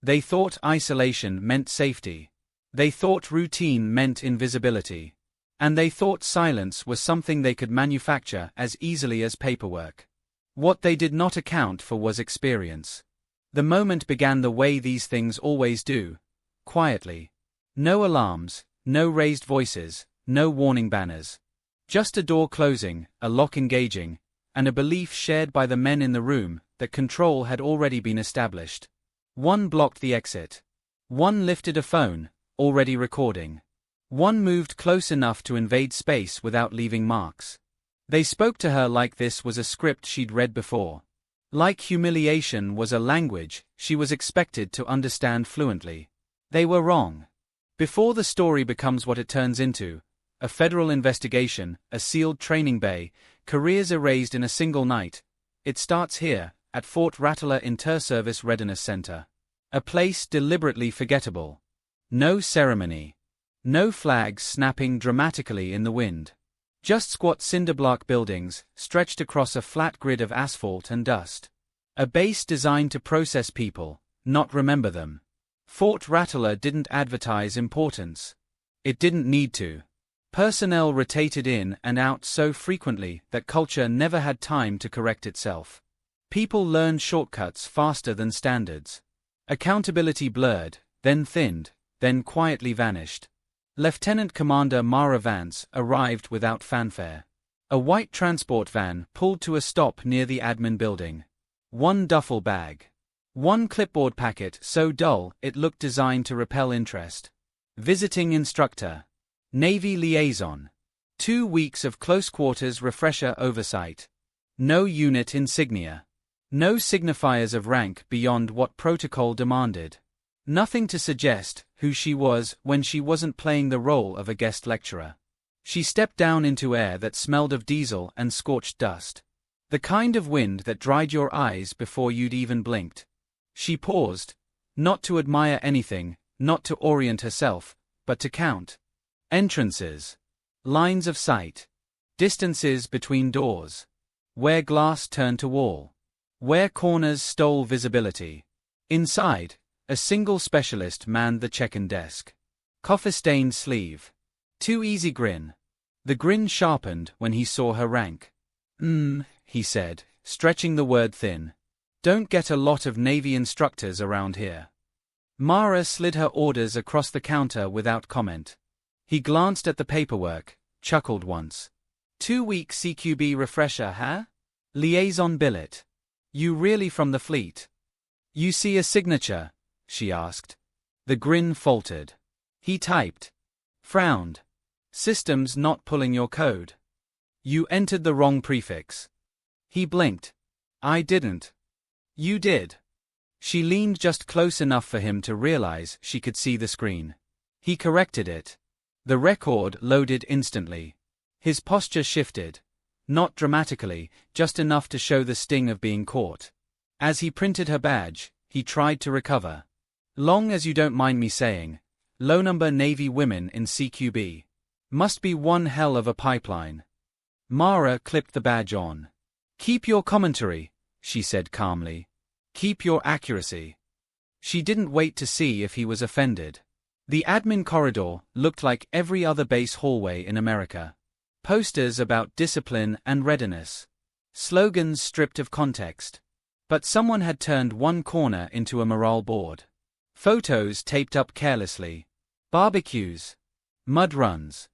They thought isolation meant safety. They thought routine meant invisibility. And they thought silence was something they could manufacture as easily as paperwork. What they did not account for was experience. The moment began the way these things always do, quietly. No alarms, no raised voices, no warning banners. Just a door closing, a lock engaging, and a belief shared by the men in the room that control had already been established. One blocked the exit. One lifted a phone, already recording. One moved close enough to invade space without leaving marks. They spoke to her like this was a script she'd read before. Like humiliation was a language she was expected to understand fluently. They were wrong. Before the story becomes what it turns into, a federal investigation, a sealed training bay, careers erased in a single night, it starts here, at Fort Rattler Inter-Service Readiness Center. A place deliberately forgettable. No ceremony. No flags snapping dramatically in the wind. Just squat cinderblock buildings, stretched across a flat grid of asphalt and dust. A base designed to process people, not remember them. Fort Rattler didn't advertise importance. It didn't need to. Personnel rotated in and out so frequently that culture never had time to correct itself. People learned shortcuts faster than standards. Accountability blurred, then thinned, then quietly vanished. Lieutenant Commander Mara Vance arrived without fanfare. A white transport van pulled to a stop near the admin building. One duffel bag. One clipboard packet so dull it looked designed to repel interest. Visiting instructor. Navy liaison. 2 weeks of close quarters refresher oversight. No unit insignia. No signifiers of rank beyond what protocol demanded. Nothing to suggest who she was when she wasn't playing the role of a guest lecturer. She stepped down into air that smelled of diesel and scorched dust. The kind of wind that dried your eyes before you'd even blinked. She paused, not to admire anything, not to orient herself, but to count. Entrances. Lines of sight. Distances between doors. Where glass turned to wall. Where corners stole visibility. Inside, a single specialist manned the check-in desk. Coffee-stained sleeve. Too easy grin. The grin sharpened when he saw her rank. He said, stretching the word thin. Don't get a lot of Navy instructors around here. Mara slid her orders across the counter without comment. He glanced at the paperwork, chuckled once. 2-week CQB refresher, huh? Liaison billet. You really from the fleet? You see a signature? She asked. The grin faltered. He typed. Frowned. Systems not pulling your code. You entered the wrong prefix. He blinked. I didn't. You did. She leaned just close enough for him to realize she could see the screen. He corrected it. The record loaded instantly. His posture shifted. Not dramatically, just enough to show the sting of being caught. As he printed her badge, he tried to recover. Long as you don't mind me saying, low-number Navy women in CQB. Must be one hell of a pipeline. Mara clipped the badge on. Keep your commentary, she said calmly. Keep your accuracy. She didn't wait to see if he was offended. The admin corridor looked like every other base hallway in America. Posters about discipline and readiness. Slogans stripped of context. But someone had turned one corner into a morale board. Photos taped up carelessly. Barbecues. Mud runs.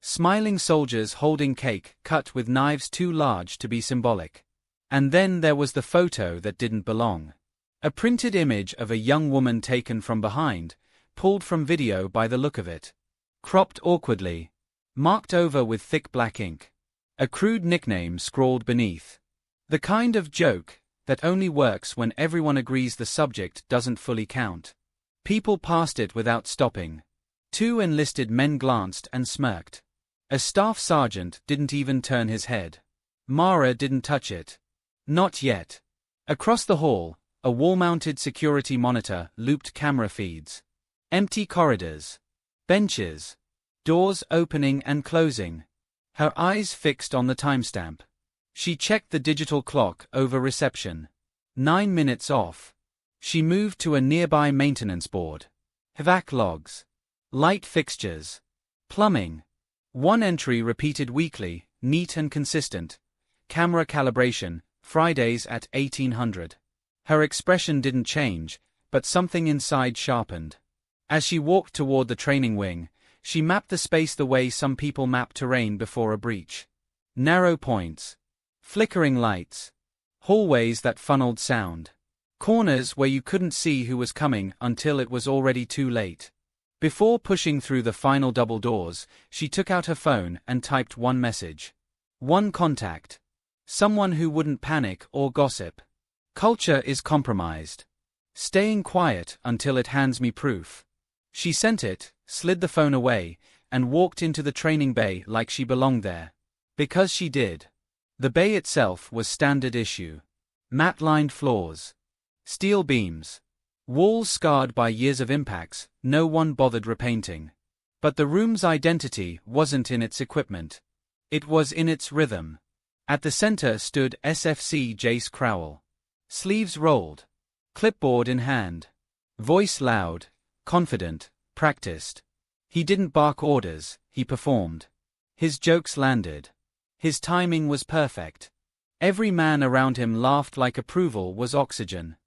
Smiling soldiers holding cake cut with knives too large to be symbolic. And then there was the photo that didn't belong. A printed image of a young woman taken from behind, pulled from video by the look of it. Cropped awkwardly. Marked over with thick black ink. A crude nickname scrawled beneath. The kind of joke that only works when everyone agrees the subject doesn't fully count. People passed it without stopping. 2 enlisted men glanced and smirked. A staff sergeant didn't even turn his head. Mara didn't touch it. Not yet. Across the hall, a wall-mounted security monitor looped camera feeds. Empty corridors. Benches. Doors opening and closing. Her eyes fixed on the timestamp. She checked the digital clock over reception. 9 minutes off. She moved to a nearby maintenance board. HVAC logs. Light fixtures. Plumbing. One entry repeated weekly, neat and consistent. Camera calibration, Fridays at 1800. Her expression didn't change, but something inside sharpened. As she walked toward the training wing, she mapped the space the way some people map terrain before a breach. Narrow points. Flickering lights. Hallways that funneled sound. Corners where you couldn't see who was coming until it was already too late. Before pushing through the final double doors, she took out her phone and typed one message. One contact. Someone who wouldn't panic or gossip. Culture is compromised. Staying quiet until it hands me proof. She sent it, slid the phone away, and walked into the training bay like she belonged there. Because she did. The bay itself was standard issue. Matte-lined floors. Steel beams. Walls scarred by years of impacts, no one bothered repainting. But the room's identity wasn't in its equipment. It was in its rhythm. At the center stood SFC Jace Crowell. Sleeves rolled. Clipboard in hand. Voice loud, confident, practiced. He didn't bark orders, he performed. His jokes landed. His timing was perfect. Every man around him laughed like approval was oxygen.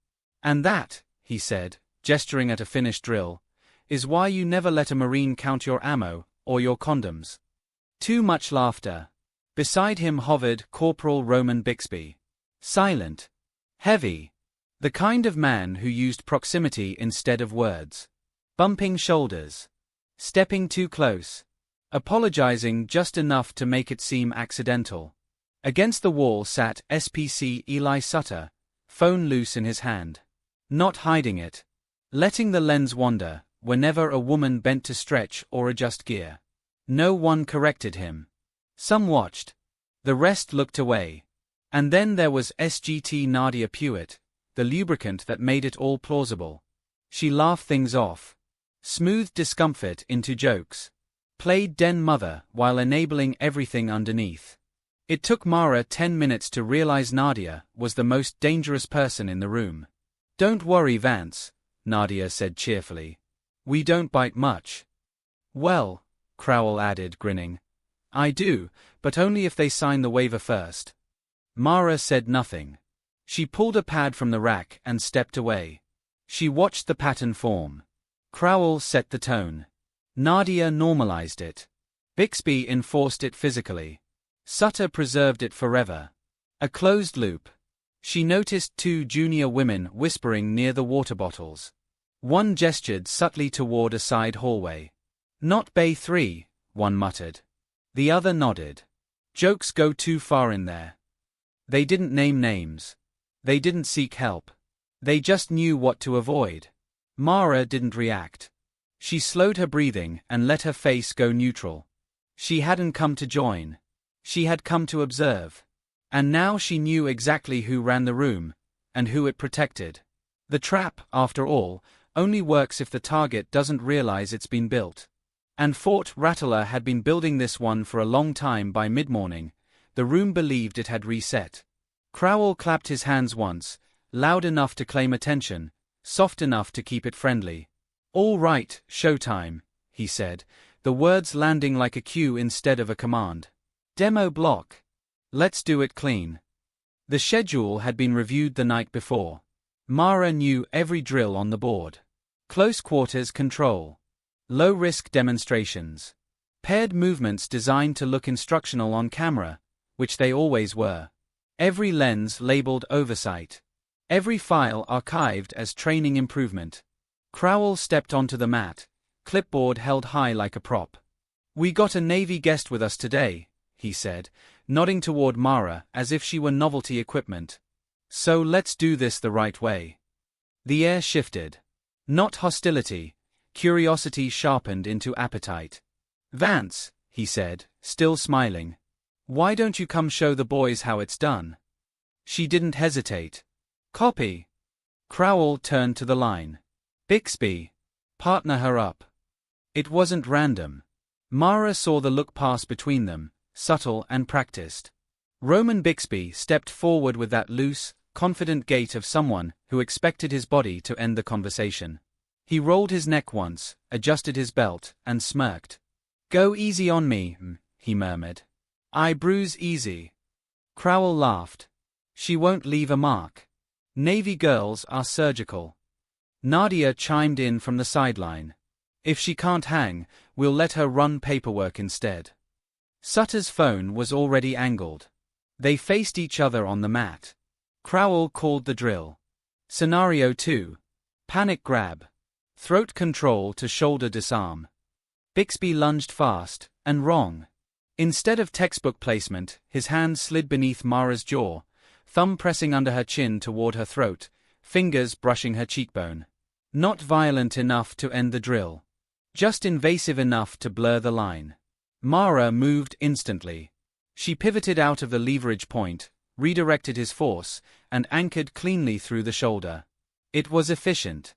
And that, he said, gesturing at a finished drill, is why you never let a Marine count your ammo, or your condoms. Too much laughter. Beside him hovered Corporal Roman Bixby. Silent. Heavy. The kind of man who used proximity instead of words. Bumping shoulders. Stepping too close. Apologizing just enough to make it seem accidental. Against the wall sat SPC Eli Sutter, phone loose in his hand. Not hiding it. Letting the lens wander, whenever a woman bent to stretch or adjust gear. No one corrected him. Some watched. The rest looked away. And then there was SGT Nadia Pewitt, the lubricant that made it all plausible. She laughed things off. Smoothed discomfort into jokes. Played den mother while enabling everything underneath. It took Mara 10 minutes to realize Nadia was the most dangerous person in the room. Don't worry, Vance, Nadia said cheerfully. We don't bite much. Well, Crowell added, grinning. I do, but only if they sign the waiver first. Mara said nothing. She pulled a pad from the rack and stepped away. She watched the pattern form. Crowell set the tone. Nadia normalized it. Bixby enforced it physically. Sutter preserved it forever. A closed loop. She noticed two junior women whispering near the water bottles. One gestured subtly toward a side hallway. Not Bay 3, one muttered. The other nodded. Jokes go too far in there. They didn't name names. They didn't seek help. They just knew what to avoid. Mara didn't react. She slowed her breathing and let her face go neutral. She hadn't come to join. She had come to observe. And now she knew exactly who ran the room, and who it protected. The trap, after all, only works if the target doesn't realize it's been built. And Fort Rattler had been building this one for a long time. By mid-morning, the room believed it had reset. Crowell clapped his hands once, loud enough to claim attention, soft enough to keep it friendly. All right, showtime, he said, the words landing like a cue instead of a command. Demo block. Let's do it clean. The schedule had been reviewed the night before. Mara knew every drill on the board. Close quarters control. Low-risk demonstrations. Paired movements designed to look instructional on camera, which they always were. Every lens labeled oversight. Every file archived as training improvement. Crowell stepped onto the mat, clipboard held high like a prop. We got a Navy guest with us today, he said, nodding toward Mara as if she were novelty equipment. So let's do this the right way. The air shifted. Not hostility, curiosity sharpened into appetite. Vance, he said, still smiling. Why don't you come show the boys how it's done? She didn't hesitate. Copy. Crowell turned to the line. Bixby. Partner her up. It wasn't random. Mara saw the look pass between them, subtle and practiced. Roman Bixby stepped forward with that loose, confident gait of someone who expected his body to end the conversation. He rolled his neck once, adjusted his belt, and smirked. "Go easy on me," he murmured. "I bruise easy." Crowell laughed. "She won't leave a mark. Navy girls are surgical." Nadia chimed in from the sideline. "If she can't hang, we'll let her run paperwork instead." Sutter's phone was already angled. They faced each other on the mat. Crowell called the drill. Scenario 2. Panic grab. Throat control to shoulder disarm. Bixby lunged fast, and wrong. Instead of textbook placement, his hand slid beneath Mara's jaw, thumb pressing under her chin toward her throat, fingers brushing her cheekbone. Not violent enough to end the drill. Just invasive enough to blur the line. Mara moved instantly. She pivoted out of the leverage point, redirected his force, and anchored cleanly through the shoulder. It was efficient.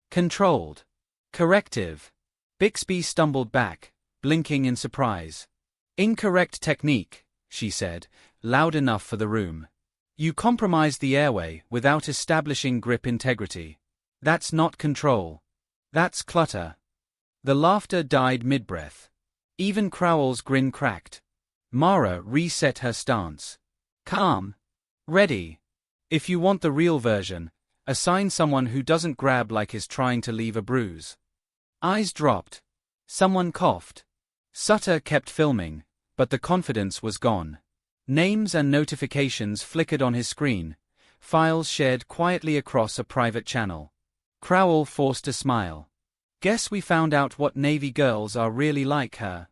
Controlled. Corrective. Bixby stumbled back, blinking in surprise. "Incorrect technique," she said, loud enough for the room. "You compromised the airway without establishing grip integrity. That's not control. That's clutter." The laughter died mid-breath. Even Crowell's grin cracked. Mara reset her stance. "Calm. Ready. If you want the real version, assign someone who doesn't grab like he's trying to leave a bruise." Eyes dropped. Someone coughed. Sutter kept filming, but the confidence was gone. Names and notifications flickered on his screen, files shared quietly across a private channel. Crowell forced a smile. "Guess we found out what Navy girls are really like, huh?"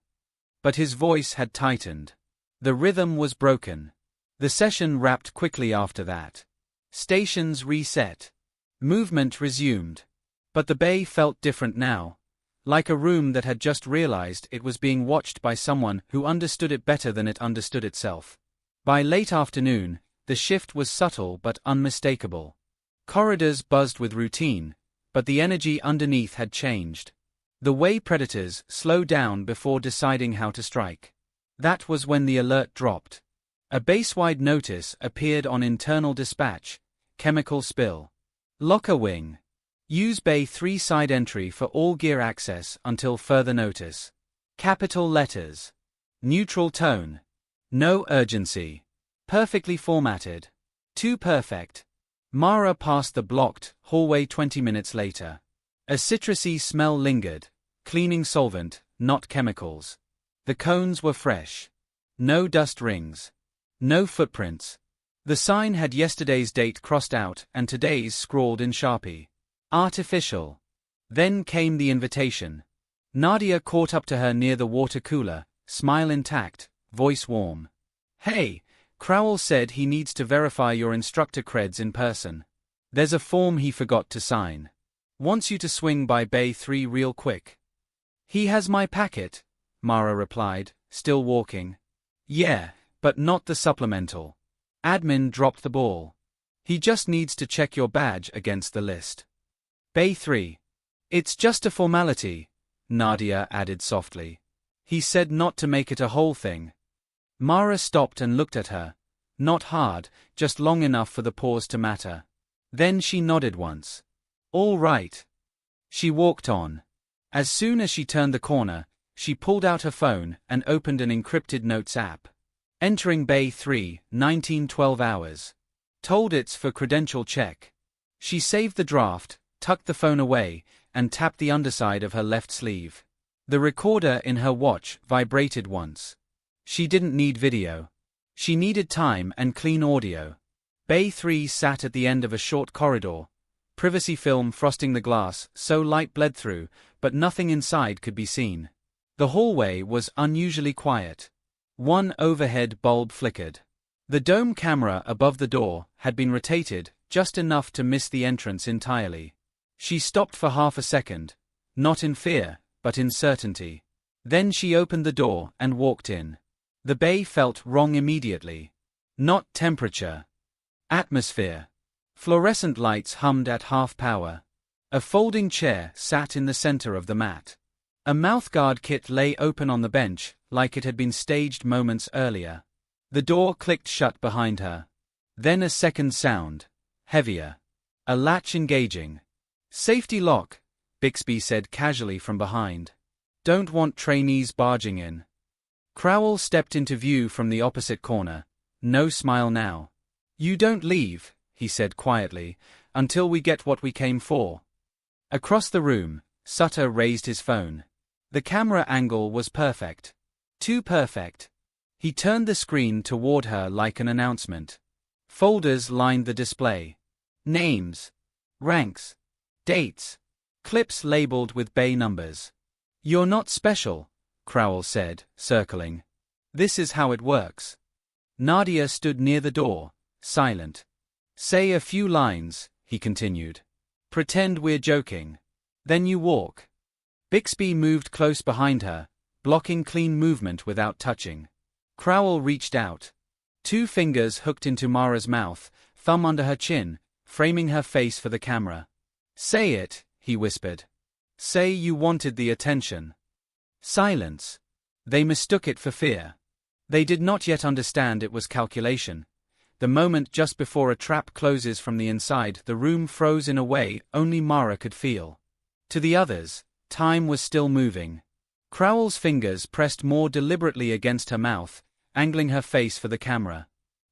But his voice had tightened. The rhythm was broken. The session wrapped quickly after that. Stations reset. Movement resumed. But the bay felt different now. Like a room that had just realized it was being watched by someone who understood it better than it understood itself. By late afternoon, the shift was subtle but unmistakable. Corridors buzzed with routine, but the energy underneath had changed. The way predators slow down before deciding how to strike. That was when the alert dropped. A base-wide notice appeared on internal dispatch: chemical spill. Locker wing. Use Bay 3 side entry for all gear access until further notice. Capital letters. Neutral tone. No urgency. Perfectly formatted. Too perfect. Mara passed the blocked hallway 20 minutes later. A citrusy smell lingered. Cleaning solvent, not chemicals. The cones were fresh. No dust rings. No footprints. The sign had yesterday's date crossed out and today's scrawled in Sharpie. Artificial. Then came the invitation. Nadia caught up to her near the water cooler, smile intact, voice warm. "Hey, Crowell said he needs to verify your instructor creds in person. There's a form he forgot to sign. Wants you to swing by Bay 3 real quick." "He has my packet," Mara replied, still walking. "Yeah, but not the supplemental. Admin dropped the ball. He just needs to check your badge against the list." Bay 3. "It's just a formality," Nadia added softly. "He said not to make it a whole thing." Mara stopped and looked at her. Not hard, just long enough for the pause to matter. Then she nodded once. "All right." She walked on. As soon as she turned the corner, she pulled out her phone and opened an encrypted notes app. Entering Bay 3, 1912 hours. Told it's for credential check. She saved the draft, tucked the phone away, and tapped the underside of her left sleeve. The recorder in her watch vibrated once. She didn't need video. She needed time and clean audio. Bay 3 sat at the end of a short corridor. Privacy film frosting the glass so light bled through, but nothing inside could be seen. The hallway was unusually quiet. One overhead bulb flickered. The dome camera above the door had been rotated just enough to miss the entrance entirely. She stopped for half a second, not in fear, but in certainty. Then she opened the door and walked in. The bay felt wrong immediately. Not temperature. Atmosphere. Fluorescent lights hummed at half power. A folding chair sat in the center of the mat. A mouthguard kit lay open on the bench, like it had been staged moments earlier. The door clicked shut behind her. Then a second sound, heavier. A latch engaging. Safety lock, Bixby said casually from behind. Don't want trainees barging in. Crowell stepped into view from the opposite corner. No smile now. You don't leave, he said quietly, until we get what we came for. Across the room, Sutter raised his phone. The camera angle was perfect. Too perfect. He turned the screen toward her like an announcement. Folders lined the display. Names. Ranks. Dates. Clips labeled with bay numbers. You're not special, Crowell said, circling. This is how it works. Nadia stood near the door, silent. Say a few lines, he continued. Pretend we're joking. Then you walk. Bixby moved close behind her, blocking clean movement without touching. Crowell reached out. 2 fingers hooked into Mara's mouth, thumb under her chin, framing her face for the camera. Say it, he whispered. Say you wanted the attention. Silence. They mistook it for fear. They did not yet understand it was calculation. The moment just before a trap closes from the inside, the room froze in a way only Mara could feel. To the others, time was still moving. Crowell's fingers pressed more deliberately against her mouth, angling her face for the camera.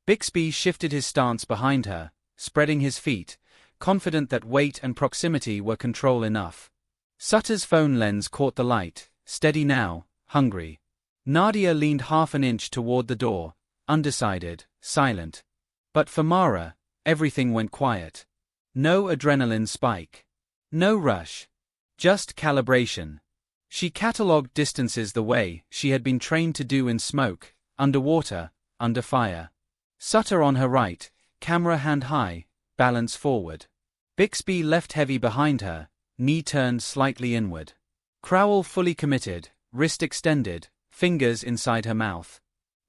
Bixby shifted his stance behind her, spreading his feet, confident that weight and proximity were control enough. Sutter's phone lens caught the light, steady now, hungry. Nadia leaned half an inch toward the door, undecided, silent. But for Mara, everything went quiet. No adrenaline spike. No rush. Just calibration. She catalogued distances the way she had been trained to do in smoke, underwater, under fire. Sutter on her right, camera hand high, balance forward. Bixby left heavy behind her, knee turned slightly inward. Crowell fully committed, wrist extended, fingers inside her mouth.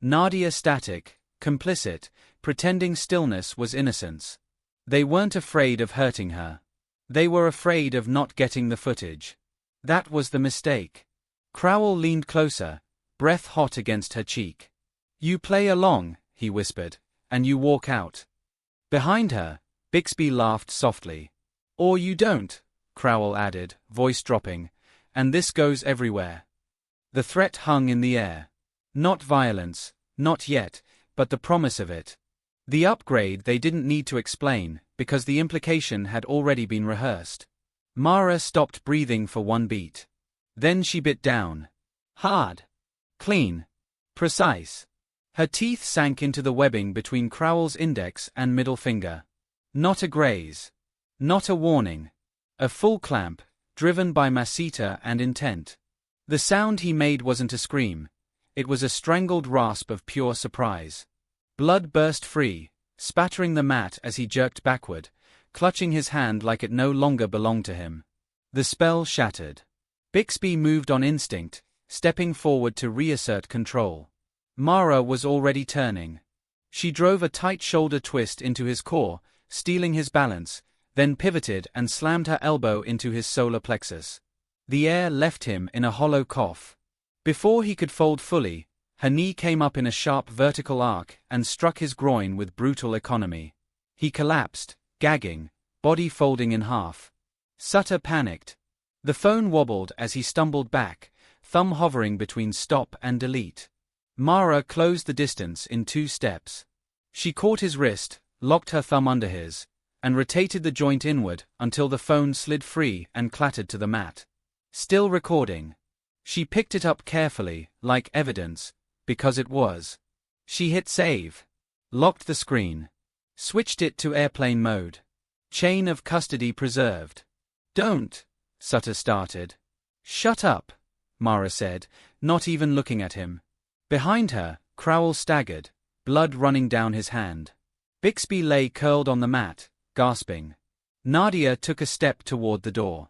Nadia static, complicit, pretending stillness was innocence. They weren't afraid of hurting her. They were afraid of not getting the footage. That was the mistake. Crowell leaned closer, breath hot against her cheek. You play along, he whispered, and you walk out. Behind her, Bixby laughed softly. Or you don't, Crowell added, voice dropping, and this goes everywhere. The threat hung in the air. Not violence, not yet, but the promise of it. The upgrade they didn't need to explain, because the implication had already been rehearsed. Mara stopped breathing for one beat. Then she bit down. Hard. Clean. Precise. Her teeth sank into the webbing between Crowell's index and middle finger. Not a graze. Not a warning. A full clamp, driven by masita and intent. The sound he made wasn't a scream. It was a strangled rasp of pure surprise. Blood burst free, spattering the mat as he jerked backward, clutching his hand like it no longer belonged to him. The spell shattered. Bixby moved on instinct, stepping forward to reassert control. Mara was already turning. She drove a tight shoulder twist into his core, stealing his balance, then pivoted and slammed her elbow into his solar plexus. The air left him in a hollow cough. Before he could fold fully, her knee came up in a sharp vertical arc and struck his groin with brutal economy. He collapsed, gagging, body folding in half. Sutter panicked. The phone wobbled as he stumbled back, thumb hovering between stop and delete. Mara closed the distance in 2 steps. She caught his wrist, locked her thumb under his, and rotated the joint inward until the phone slid free and clattered to the mat. Still recording. She picked it up carefully, like evidence, because it was. She hit save. Locked the screen. Switched it to airplane mode. Chain of custody preserved. Don't, Sutter started. Shut up, Mara said, not even looking at him. Behind her, Crowell staggered, blood running down his hand. Bixby lay curled on the mat, gasping. Nadia took a step toward the door.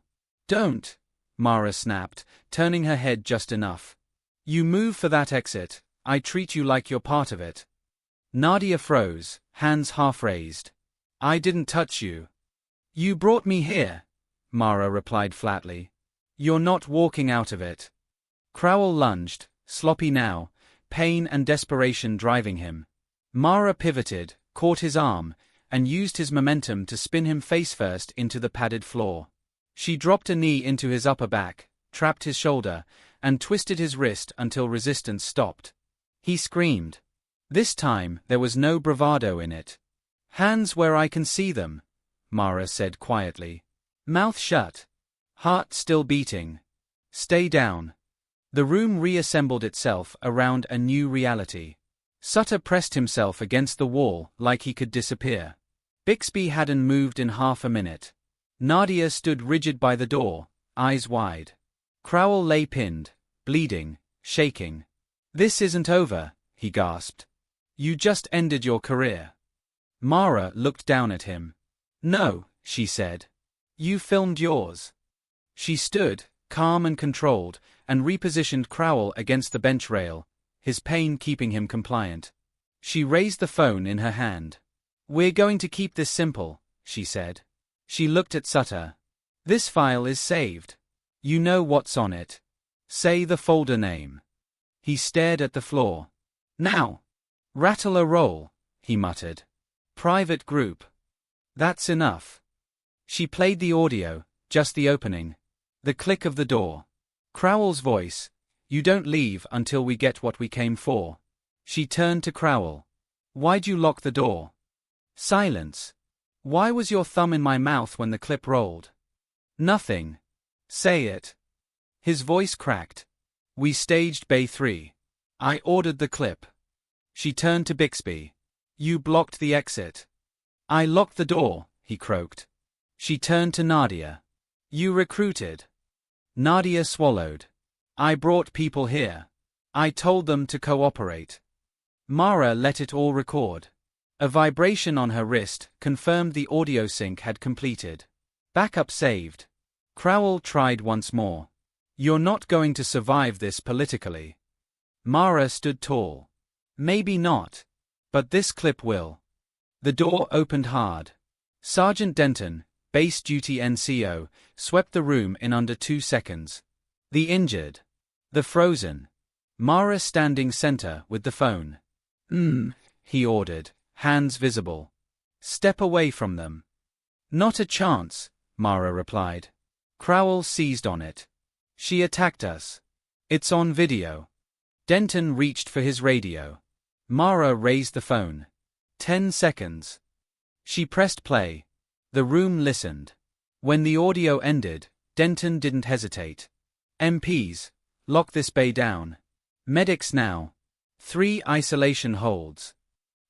Don't, Mara snapped, turning her head just enough. You move for that exit, I treat you like you're part of it. Nadia froze, hands half raised. I didn't touch you. You brought me here, Mara replied flatly. You're not walking out of it. Crowell lunged, sloppy now, pain and desperation driving him. Mara pivoted, caught his arm, and used his momentum to spin him face-first into the padded floor. She dropped a knee into his upper back, trapped his shoulder, and twisted his wrist until resistance stopped. He screamed. This time, there was no bravado in it. "Hands where I can see them," Mara said quietly. "Mouth shut. Heart still beating. Stay down." The room reassembled itself around a new reality. Sutter pressed himself against the wall like he could disappear. Bixby hadn't moved in half a minute. Nadia stood rigid by the door, eyes wide. Crowell lay pinned, bleeding, shaking. "This isn't over," he gasped. "You just ended your career." Mara looked down at him. "No," she said. "You filmed yours." She stood, calm and controlled, and repositioned Crowell against the bench rail, his pain keeping him compliant. She raised the phone in her hand. "We're going to keep this simple," she said. She looked at Sutter. "This file is saved. You know what's on it. Say the folder name." He stared at the floor. "Now! Rattle a roll," he muttered. "Private group." "That's enough." She played the audio, just the opening. The click of the door. Crowell's voice. "You don't leave until we get what we came for." She turned to Crowell. "Why'd you lock the door?" Silence. "Why was your thumb in my mouth when the clip rolled?" "Nothing." "Say it." His voice cracked. "We staged Bay 3. I ordered the clip." She turned to Bixby. "You blocked the exit." "I locked the door," he croaked. She turned to Nadia. "You recruited." Nadia swallowed. "I brought people here. I told them to cooperate." Mara let it all record. A vibration on her wrist confirmed the audio sync had completed. Backup saved. Crowell tried once more. "You're not going to survive this politically." Mara stood tall. "Maybe not. But this clip will." The door opened hard. Sergeant Denton, base duty NCO, swept the room in under 2 seconds. The injured. The frozen. Mara standing center with the phone. He ordered, hands visible. "Step away from them." "Not a chance," Mara replied. Crowell seized on it. "She attacked us. It's on video." Denton reached for his radio. Mara raised the phone. 10 seconds. She pressed play. The room listened. When the audio ended, Denton didn't hesitate. "MPs, lock this bay down. Medics now. 3 isolation holds."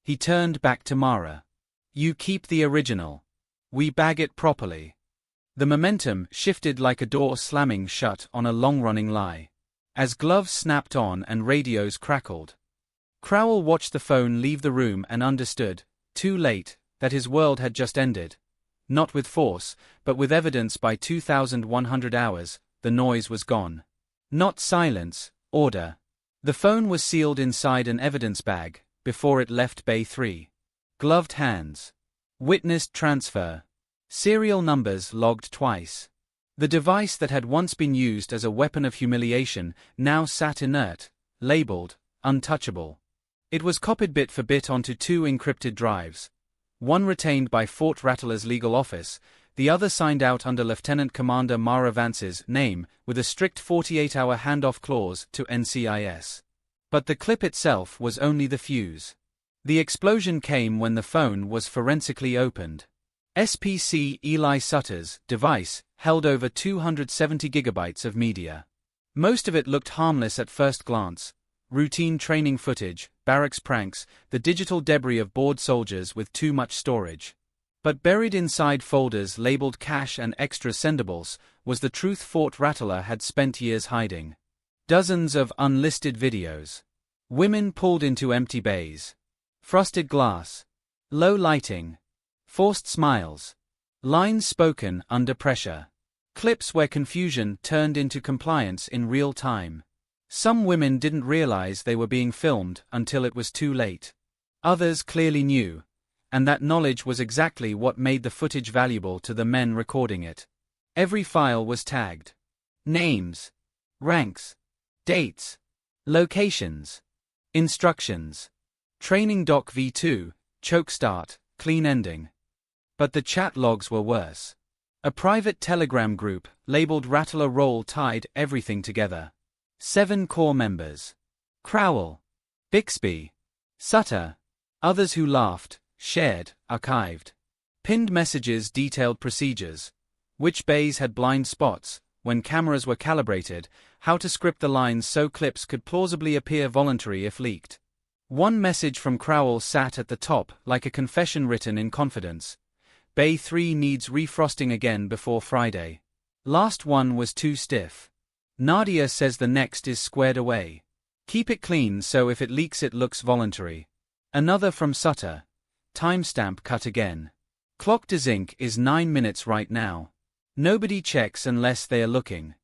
He turned back to Mara. "You keep the original. We bag it properly." The momentum shifted like a door slamming shut on a long-running lie. As gloves snapped on and radios crackled. Crowell watched the phone leave the room and understood, too late, that his world had just ended. Not with force, but with evidence. By 2100 hours, the noise was gone. Not silence, order. The phone was sealed inside an evidence bag, before it left Bay 3. Gloved hands. Witnessed transfer. Serial numbers logged twice. The device that had once been used as a weapon of humiliation now sat inert, labeled, untouchable. It was copied bit for bit onto 2 encrypted drives. One retained by Fort Rattler's legal office, the other signed out under Lieutenant Commander Mara Vance's name with a strict 48-hour handoff clause to NCIS. But the clip itself was only the fuse. The explosion came when the phone was forensically opened. SPC Eli Sutter's device held over 270 gigabytes of media. Most of it looked harmless at first glance. Routine training footage, barracks pranks, the digital debris of bored soldiers with too much storage. But buried inside folders labeled cache and extra sendables was the truth Fort Rattler had spent years hiding. Dozens of unlisted videos. Women pulled into empty bays. Frosted glass. Low lighting. Forced smiles. Lines spoken under pressure. Clips where confusion turned into compliance in real time. Some women didn't realize they were being filmed until it was too late. Others clearly knew, and that knowledge was exactly what made the footage valuable to the men recording it. Every file was tagged. Names. Ranks. Dates. Locations. Instructions. Training Doc V2, choke start, clean ending. But the chat logs were worse. A private Telegram group, labeled Rattler Roll, tied everything together. 7 core members. Crowell, Bixby, Sutter. Others who laughed, shared, archived. Pinned messages detailed procedures. Which bays had blind spots, when cameras were calibrated, how to script the lines so clips could plausibly appear voluntary if leaked. One message from Crowell sat at the top like a confession written in confidence. Bay 3 needs refrosting again before Friday. Last one was too stiff. Nadia says the next is squared away. Keep it clean so if it leaks it looks voluntary. Another from Sutter. Timestamp cut again. Clock de zinc is 9 minutes right now. Nobody checks unless they are looking.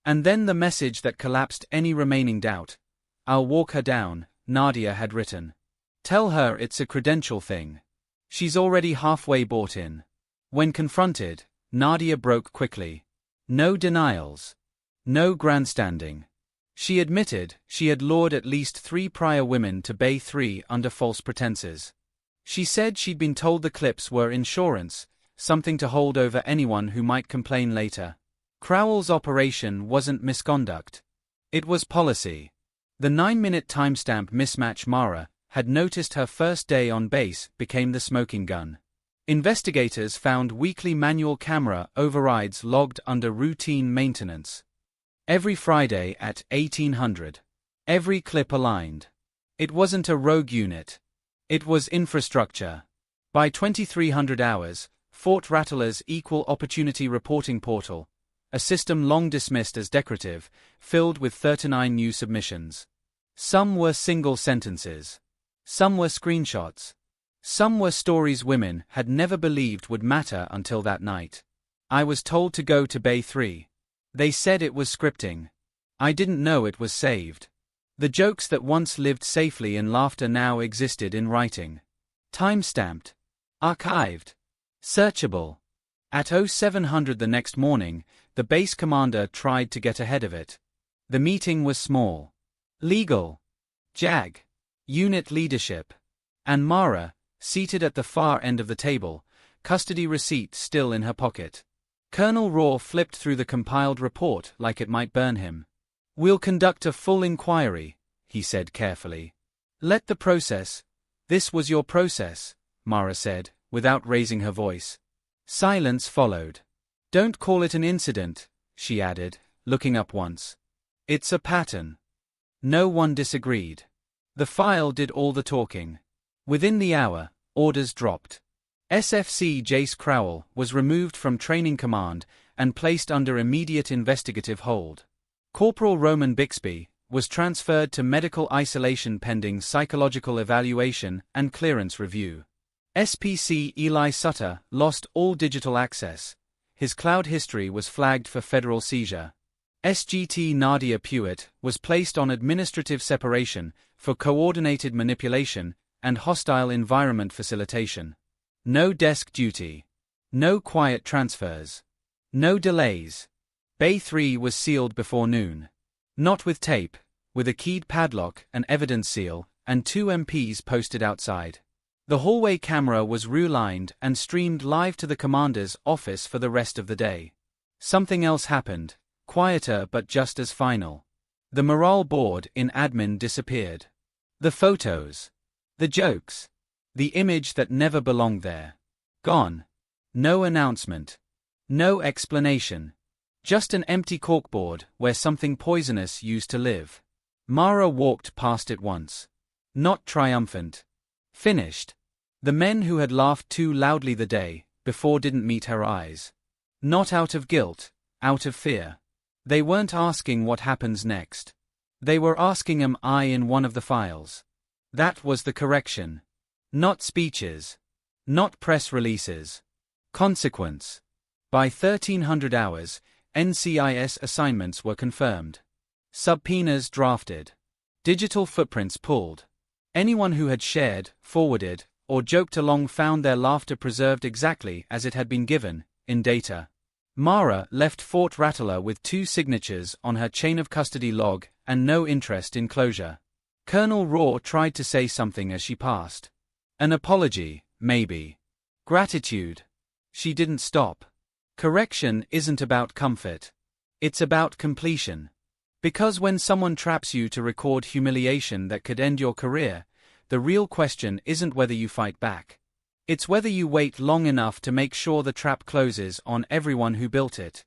And then the message that collapsed any remaining doubt. I'll walk her down, Nadia had written. Tell her it's a credential thing. She's already halfway bought in. When confronted, Nadia broke quickly. No denials. No grandstanding. She admitted she had lured at least 3 prior women to Bay 3 under false pretenses. She said she'd been told the clips were insurance, something to hold over anyone who might complain later. Crowell's operation wasn't misconduct. It was policy. The 9-minute timestamp mismatch Mara had noticed her first day on base became the smoking gun. Investigators found weekly manual camera overrides logged under routine maintenance. Every Friday at 1800. Every clip aligned. It wasn't a rogue unit. It was infrastructure. By 2300 hours, Fort Rattler's Equal Opportunity Reporting Portal, a system long dismissed as decorative, filled with 39 new submissions. Some were single sentences. Some were screenshots. Some were stories women had never believed would matter until that night. I was told to go to Bay 3. They said it was scripting. I didn't know it was saved. The jokes that once lived safely in laughter now existed in writing. Time-stamped. Archived. Searchable. At 0700 the next morning, the base commander tried to get ahead of it. The meeting was small. Legal. JAG. Unit leadership. And Mara, seated at the far end of the table, custody receipt still in her pocket. Colonel Raw flipped through the compiled report like it might burn him. We'll conduct a full inquiry, he said carefully. Let the process. This was your process, Mara said, without raising her voice. Silence followed. Don't call it an incident, she added, looking up once. It's a pattern. No one disagreed. The file did all the talking. Within the hour, orders dropped. SFC Jace Crowell was removed from training command and placed under immediate investigative hold. Corporal Roman Bixby was transferred to medical isolation pending psychological evaluation and clearance review. SPC Eli Sutter lost all digital access. His cloud history was flagged for federal seizure. SGT Nadia Pewitt was placed on administrative separation for coordinated manipulation and hostile environment facilitation. No desk duty. No quiet transfers. No delays. Bay 3 was sealed before noon. Not with tape, with a keyed padlock, an evidence seal, and 2 MPs posted outside. The hallway camera was relined and streamed live to the commander's office for the rest of the day. Something else happened, quieter but just as final. The morale board in admin disappeared. The photos. The jokes. The image that never belonged there. Gone. No announcement. No explanation. Just an empty corkboard where something poisonous used to live. Mara walked past it once. Not triumphant. Finished. The men who had laughed too loudly the day before didn't meet her eyes. Not out of guilt, out of fear. They weren't asking what happens next. They were asking am I in one of the files? That was the correction. Not speeches. Not press releases. Consequence. By 1300 hours, NCIS assignments were confirmed. Subpoenas drafted. Digital footprints pulled. Anyone who had shared, forwarded, or joked along found their laughter preserved exactly as it had been given, in data. Mara left Fort Rattler with 2 signatures on her chain of custody log and no interest in closure. Colonel Raw tried to say something as she passed. An apology, maybe. Gratitude. She didn't stop. Correction isn't about comfort. It's about completion. Because when someone traps you to record humiliation that could end your career, the real question isn't whether you fight back. It's whether you wait long enough to make sure the trap closes on everyone who built it.